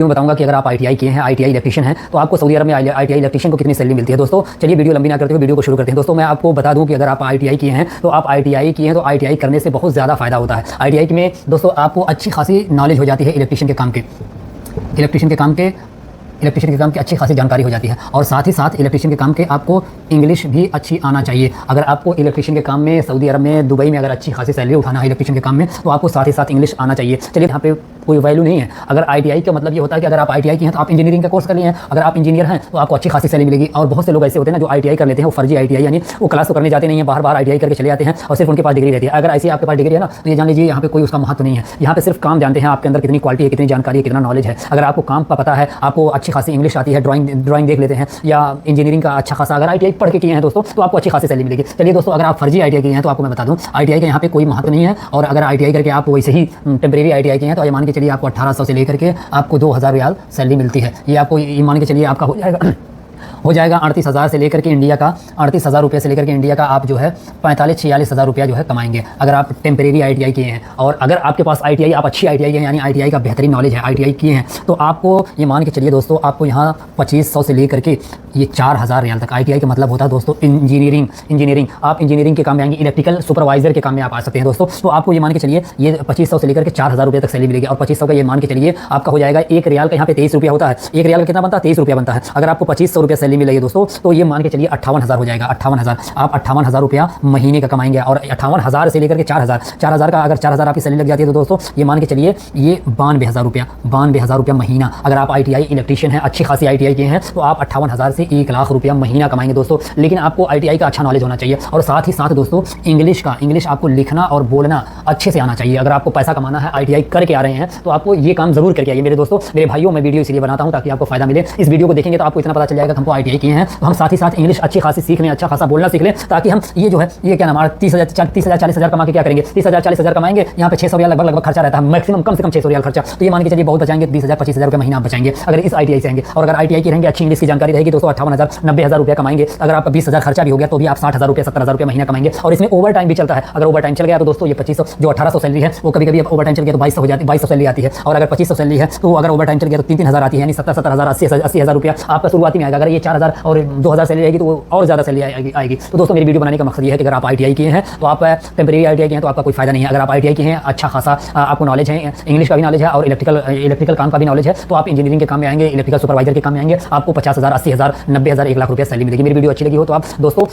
मैं बताऊंगा कि अगर आप आईटीआई किए हैं, आईटीआई इलेक्ट्रीशियन हैं, तो आपको सऊदी अरब में आईटीआई इलेक्ट्रीशियन को कितनी सैलरी मिलती है। दोस्तों चलिए वीडियो लंबी ना करते हुए वीडियो को शुरू करते हैं। दोस्तों मैं आपको बता दूं कि अगर आप आईटीआई किए हैं तो आईटीआई करने से बहुत ज़्यादा फायदा होता है। आईटीआई में दोस्तों आपको अच्छी खासी नॉलेज हो जाती है इलेक्ट्रीशियन के काम की अच्छी खासी जानकारी हो जाती है। और साथ ही साथ इलेक्ट्रीशियन के काम के आपको इंग्लिश भी अच्छी आना चाहिए। अगर आपको इलेक्ट्रीशियन के काम में सऊदी अरब में, दुबई में अगर अच्छी खासी सैलरी उठाना है इलेक्ट्रीशियन के काम में, तो आपको साथ ही साथ इंग्लिश आना चाहिए। चलिए यहाँ पे कोई वैल्यू नहीं है। अगर आईटीआई का मतलब ये होता है कि अगर आप आईटीआई की हैं तो आप इंजीनियरिंग का कोर्स कर लिए हैं, अगर आप इंजीनियर हैं तो आपको अच्छी खासी सैलरी मिलेगी। और बहुत से लोग ऐसे होते हैं ना जो आईटीआई कर लेते हैं, वो फर्जी आईटीआई, यानी वो क्लास तो करने जाते नहीं है, बाहर आईटीआई करके चले जाते हैं और सिर्फ उनके पास डिग्री रहती है। अगर ऐसी आपके पास डिग्री है ना, तो ये जान लीजिए यहाँ पे कोई उसका महत्व नहीं है। यहाँ पे सिर्फ काम जानते हैं आपके अंदर कितनी क्वालिटी है, कितनी जानकारी है, कितना नॉलेज है। अगर आपको काम का पता है, आपको अच्छी खासी इंग्लिश आती है, ड्राइंग देख लेते हैं, या इंजीनियरिंग का अच्छा खासा अगर आईटीआई पढ़ के किए हैं दोस्तों, तो आपको अच्छी खासी सैलरी मिलेगी। चलिए दोस्तों, अगर आप फर्जी आईटीआई किए हैं तो आपको मैं बता दूं आईटीआई का यहाँ पे कोई महत्व नहीं है। और अगर आईटीआई करके आप वैसे ही टेम्परेरी आईटीआई किए हैं तो ये मान के चलिए आपको 1800 से लेकर के आपको 2000 रियाल सैलरी मिलती है। ये आपको ये मान के चलिए आपका हो जाएगा 38,000 से लेकर के इंडिया का 38,000 रुपये से लेकर के इंडिया का आप जो है 45-46 हज़ार रुपया जो है कमाएंगे अगर आप टेम्परेरी आईटीआई किए हैं। और अगर आपके पास आईटीआई, आप अच्छी आईटीआई है, यानी आईटीआई का बेहतरीन नॉलेज है, आईटीआई किए हैं, तो आपको ये मान के चलिए दोस्तों, आपको यहाँ 2500 से लेकर के ये 4000 रियाल तक। आईटीआई का मतलब होता है दोस्तों इंजीनियरिंग। आप इंजीनियरिंग के काम में आएंगे, इलेक्ट्रिकल सुपरवाइजर के काम में आप आ सकते हैं दोस्तों। तो आपको ये मान के चलिए ये 2500 से लेकर के 4000 रुपये तक सैलरी मिलेगी। और 2500 का ये मान के चलिए आपका हो जाएगा, एक रियाल का यहाँ पे 23 रुपया होता है। एक रियाल का कितना बनता है? 23 रुपया बनता है। अगर आपको 2500 रुपया सैलरी मिलेगी दोस्तों, तो ये मान के चलिए 58,000 हो जाएगा। 58,000 आप 58,000 रुपया महीने का कमाएंगे। और 58,000 से लेकर के 4,000 का अगर 4,000 आपकी सैलरी लग जाती है तो दोस्तों ये मान के चलिए ये 92,000 रुपया महीना। अगर आप आईटीआई इलेक्ट्रीशियन हैं, अच्छी खासी आईटीआई के हैं, तो आप 58,000 से 1 लाख रुपया महीना कमाएंगे दोस्तों। लेकिन आपको आईटीआई का अच्छा नॉलेज होना चाहिए। और साथ ही साथ दोस्तों इंग्लिश आपको लिखना और बोलना अच्छे से आना चाहिए। अगर आपको पैसा कमाना है, आईटीआई करके आ रहे हैं, तो आपको ये काम जरूर करके आइए मेरे दोस्तों, मेरे भाइयों। मैं वीडियो इसलिए बनाता हूँ ताकि आपको फायदा मिले। इस वीडियो को देखेंगे तो आपको इतना पता चल जाएगा कि हमको आईटीआई किए हैं, तो हम साथ ही साथ इंग्लिश अच्छी खासी सीख लें, अच्छा खासा बोलना सीख लें, ताकि हम ये जो है ये क्या नाम 30,000-40,000 कमा के क्या करेंगे? 30,000-40,000 कमाएंगे, यहाँ पे 600 रियाल लगभग खर्चा रहता है, मैक्सिमम कम से कम 600 रियाल खर्चा। तो ये मान के चलिए बहुत बचाएंगे, 20,000-25,000 रुपये महीना आप बचाएंगे अगर इस आईटीआई से आएंगे। और अगर आईटीआई की रहेंगे, अच्छी इंग्लिश की जानकारी रहेगी दोस्तों, 58,000-90,000 रुपये कमाएंगे। अगर आप 20,000 खर्चा भी हो गया तो भी आप 60,000 रुपये 70,000 रुपये महीना कमाएंगे। और इसमें ओवर टाइम भी चलता है। अगर ओवर टाइम चल गया तो दोस्तों ये 2500 जो 1800 सैलरी है, वो कभी ओवर टाइम चल गया तो 2200 हो जाती है, 2200 सैलरी आती है। और अगर 2500 सैलरी है तो अगर ओवर टाइम चल गया तो 3,000 आती है, यानी 70,000 80,000 रुपया आपका शुरुआती में आएगा। अगर ये 4,000 और 2,000 सैलरी आएगी तो और ज़्यादा सैलरी आएगी। तो दोस्तों मेरी वीडियो बनाने का मकसद ये है कि अगर आप आईटीआई किए हैं तो आप टेम्परेरी आईटीआई किए हैं तो आपका कोई फायदा नहीं है। अगर आप आईटीआई किए हैं, अच्छा खासा आपको नॉलेज है, इंग्लिश का भी नॉलेज है और इलेक्ट्रिकल काम का भी नॉलेज है, तो आप इंजीनियरिंग के काम में आएंगे, इलेक्ट्रिकल सुपरवाइजर के काम में आएंगे, आपको 50,000 80,000 90,000 1 लाख रुपया सैलरी मिलेगी। मेरी वीडियो अच्छी लगी हो तो आप दोस्तों